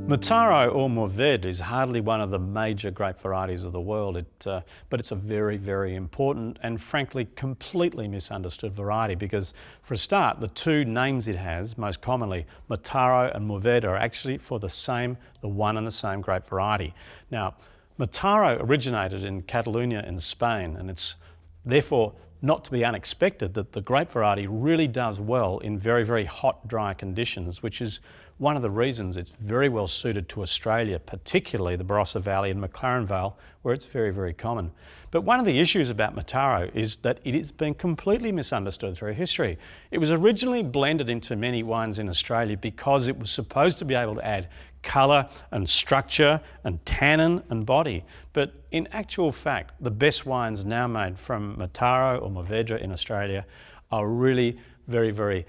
Mataro or mourvedre is hardly one of the major grape varieties of the world, but it's a very, very important and frankly completely misunderstood variety because, for a start, the two names it has, most commonly, Mataro and mourvedre, are actually for the one and the same grape variety. Now, Mataro originated in Catalonia in Spain, and it's therefore not to be unexpected that the grape variety really does well in very, very hot, dry conditions, which is one of the reasons it's very well suited to Australia, particularly the Barossa Valley and McLaren Vale, where it's very, very common. But one of the issues about Mataro is that it has been completely misunderstood through history. It was originally blended into many wines in Australia because it was supposed to be able to add colour and structure and tannin and body. But in actual fact, the best wines now made from Mataro or mourvedre in Australia are really very, very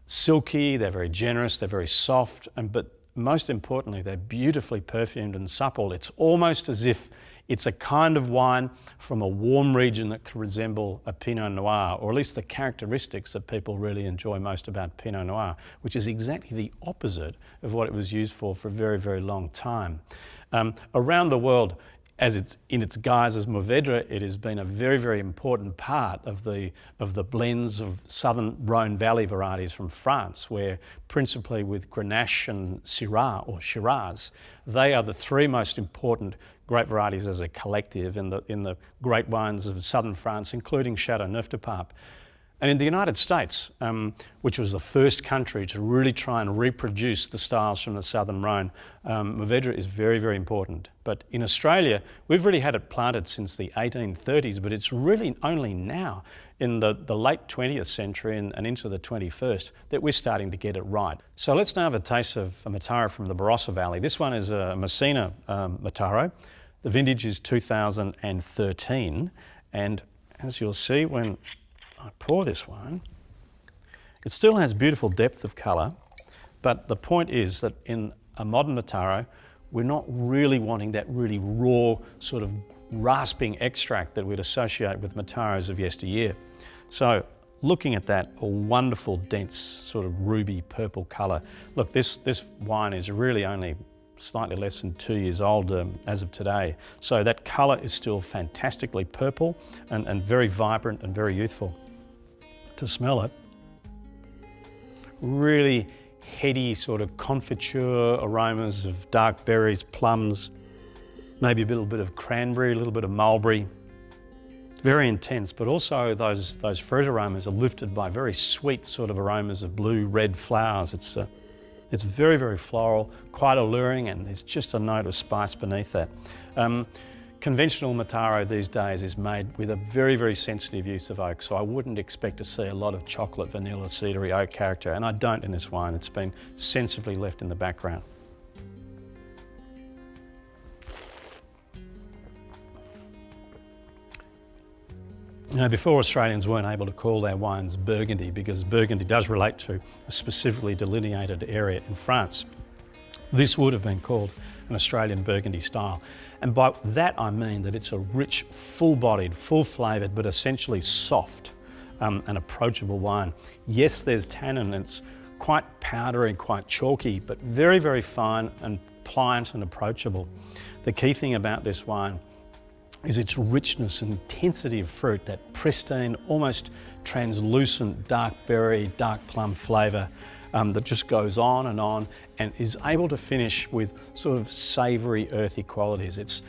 silky, they're very generous, they're very soft, but most importantly, they're beautifully perfumed and supple. It's almost as if it's a kind of wine from a warm region that could resemble a Pinot Noir, or at least the characteristics that people really enjoy most about Pinot Noir, which is exactly the opposite of what it was used for a very, very long time. Around the world, as it's in its guise as mourvedre, it has been a very, very important part of the blends of southern Rhone Valley varieties from France, where principally with Grenache and Syrah or Shiraz, they are the three most important grape varieties as a collective in the great wines of southern France, including Châteauneuf-du-Pape. And in the United States, which was the first country to really try and reproduce the styles from the Southern Rhone, mourvedre is very, very important. But in Australia, we've really had it planted since the 1830s, but it's really only now, in the late 20th century and into the 21st, that we're starting to get it right. So let's now have a taste of a Mataro from the Barossa Valley. This one is a Massena Mataro. The vintage is 2013, and as you'll see when I pour this wine, it still has beautiful depth of colour, but the point is that in a modern Mataro, we're not really wanting that really raw sort of rasping extract that we'd associate with Mataros of yesteryear. So looking at that, a wonderful dense sort of ruby purple colour. Look, this wine is really only slightly less than 2 years old as of today. So that colour is still fantastically purple and very vibrant and very youthful. To smell it, really heady sort of confiture aromas of dark berries, plums, maybe a little bit of cranberry, a little bit of mulberry. Very intense, but also those fruit aromas are lifted by very sweet sort of aromas of blue, red flowers. It's very, very floral, quite alluring, and there's just a note of spice beneath that. Conventional Mataro these days is made with a very, very sensitive use of oak, so I wouldn't expect to see a lot of chocolate, vanilla, cedary oak character, and I don't in this wine. It's been sensibly left in the background. You know, before Australians weren't able to call their wines Burgundy because Burgundy does relate to a specifically delineated area in France. This would have been called an Australian Burgundy style. And by that I mean that it's a rich, full-bodied, full-flavoured, but essentially soft and approachable wine. Yes, there's tannin, and it's quite powdery, quite chalky, but very, very fine and pliant and approachable. The key thing about this wine is its richness and intensity of fruit, that pristine, almost translucent dark berry, dark plum flavour that just goes on and is able to finish with sort of savoury, earthy qualities. It's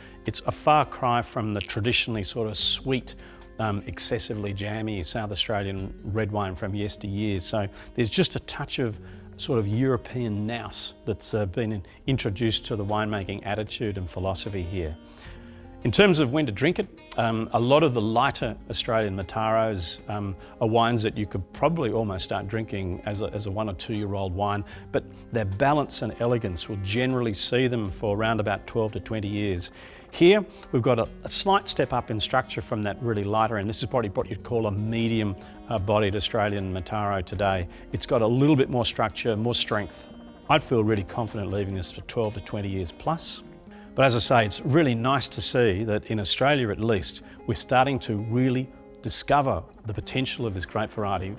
a far cry from the traditionally sort of sweet, excessively jammy South Australian red wine from yesteryear. So there's just a touch of sort of European nous that's been introduced to the winemaking attitude and philosophy here. In terms of when to drink it, a lot of the lighter Australian Mataros are wines that you could probably almost start drinking as a 1 or 2 year old wine, but their balance and elegance will generally see them for around about 12 to 20 years. Here, we've got a slight step up in structure from that really lighter, and this is probably what you'd call a medium bodied Australian Mataro today. It's got a little bit more structure, more strength. I'd feel really confident leaving this for 12 to 20 years plus. But as I say, it's really nice to see that in Australia at least, we're starting to really discover the potential of this grape variety,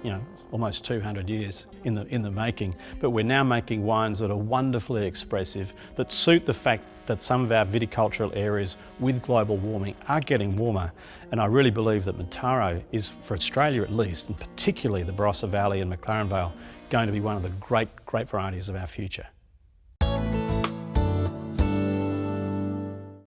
almost 200 years in the making. But we're now making wines that are wonderfully expressive, that suit the fact that some of our viticultural areas with global warming are getting warmer. And I really believe that Mataro is, for Australia at least, and particularly the Barossa Valley and McLaren Vale, going to be one of the great grape varieties of our future.